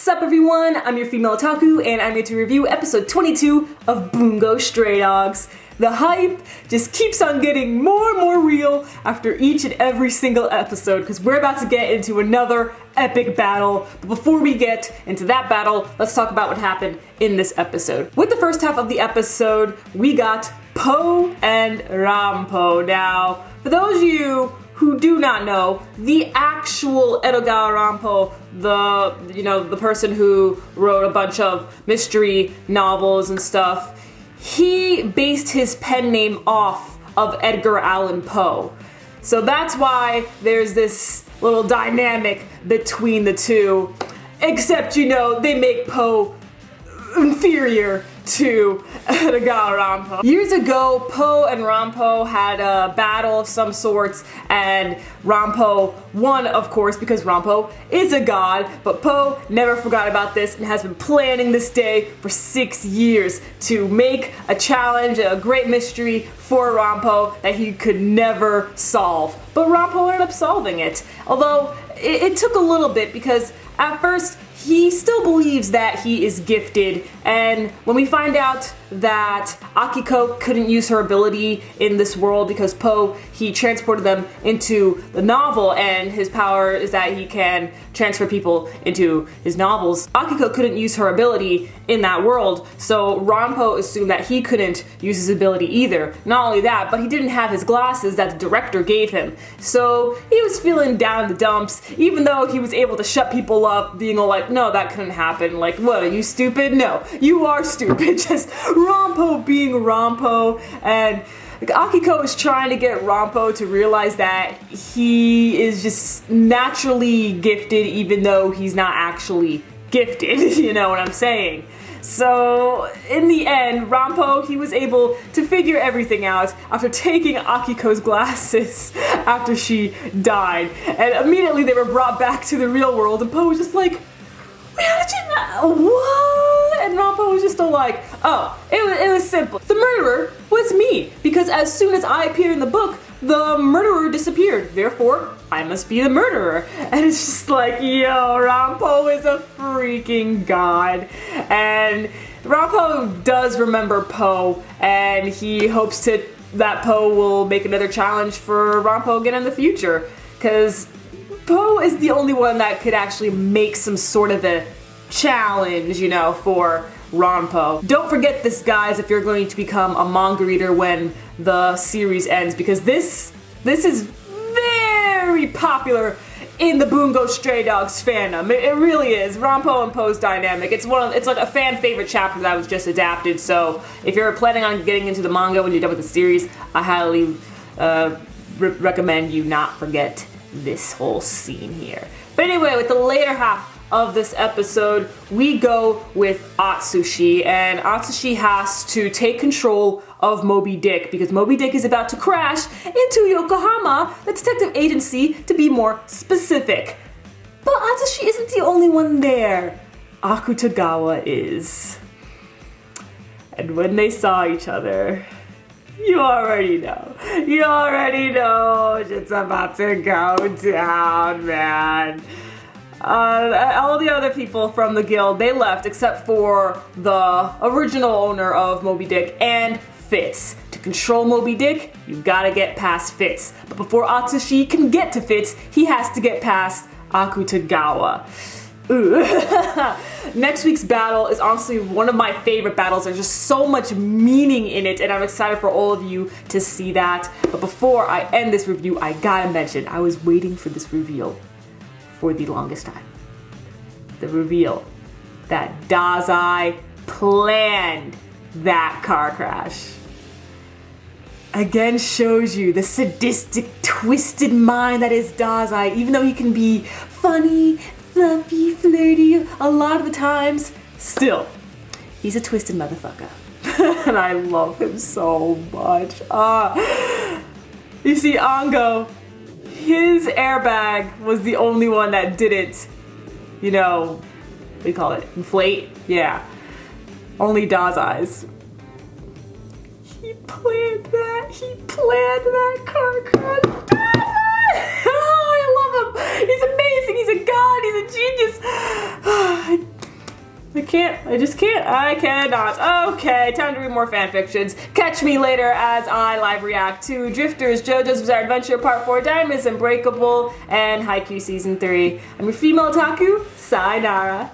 What's up everyone? I'm your female otaku and I'm here to review episode 22 of Bungou Stray Dogs. The hype just keeps on getting more and more real after each and every single episode because we're about to get into another epic battle. But before we get into that battle, let's talk about what happened in this episode. With the first half of the episode, we got Po and Rampo. Now, for those of you who do not know, the actual Edogawa Rampo, the person who wrote a bunch of mystery novels and stuff, he based his pen name off of Edgar Allan Poe. So that's why there's this little dynamic between the two. Except, they make Poe inferior to Edogawa Rampo. Years ago, Po and Rampo had a battle of some sorts, and Rampo won, of course, because Rampo is a god, but Po never forgot about this and has been planning this day for 6 years to make a challenge, a great mystery for Rampo that he could never solve. But Rampo ended up solving it, although it took a little bit because at first he still believes that he is gifted, and when we find out that Akiko couldn't use her ability in this world because Po, he transported them into the novel, and his power is that he can transfer people into his novels. Akiko couldn't use her ability in that world, so Rampo assumed that he couldn't use his ability either. Not only that, but he didn't have his glasses that the director gave him, so he was feeling down in the dumps, even though he was able to shut people up, being all like, no, that couldn't happen. Like, what, are you stupid? No, you are stupid. Just Rampo being Rampo, and Akiko is trying to get Rampo to realize that he is just naturally gifted even though he's not actually gifted, you know what I'm saying? So, in the end, Rampo, he was able to figure everything out after taking Akiko's glasses after she died. And immediately they were brought back to the real world, and Po was just like, how did you know? What? And Rampo was just all like, oh, it was simple. The murderer was me, because as soon as I appeared in the book, the murderer disappeared. Therefore, I must be the murderer. And it's just like, yo, Rampo is a freaking god. And Rampo does remember Po, and he hopes that Po will make another challenge for Rampo again in the future, because Po is the only one that could actually make some sort of a challenge, for Rampo. Don't forget this, guys, if you're going to become a manga reader when the series ends, because this is very popular in the Bungou Stray Dogs fandom. It really is. Rampo and Po's dynamic. It's like a fan favorite chapter that was just adapted. So if you're planning on getting into the manga when you're done with the series, I highly recommend you not forget this whole scene here. But anyway, with the later half of this episode, we go with Atsushi, and Atsushi has to take control of Moby Dick because Moby Dick is about to crash into Yokohama, the detective agency to be more specific. But Atsushi isn't the only one there. Akutagawa is. And when they saw each other, you already know. You already know it's about to go down, man. All the other people from the guild, they left except for the original owner of Moby Dick and Fitz. To control Moby Dick, you gotta get past Fitz. But before Atsushi can get to Fitz, he has to get past Akutagawa. Next week's battle is honestly one of my favorite battles. There's just so much meaning in it, and I'm excited for all of you to see that. But before I end this review, I gotta mention, I was waiting for this reveal for the longest time. The reveal that Dazai planned that car crash. Again shows you the sadistic, twisted mind that is Dazai. Even though he can be funny, fluffy, flirty a lot of the times, still, he's a twisted motherfucker. And I love him so much. You see, Ango, his airbag was the only one that didn't, what do you call it, inflate? Yeah. Only Dazai's. He planned that car crash. Dazai! Oh, I love him. He's amazing. He's a god. He's a genius. can't. I cannot. Okay, time to read more fanfictions. Catch me later as I live react to Drifters, JoJo's Bizarre Adventure Part 4, Diamonds Unbreakable, and Haikyuu Season 3. I'm your female otaku, sayonara.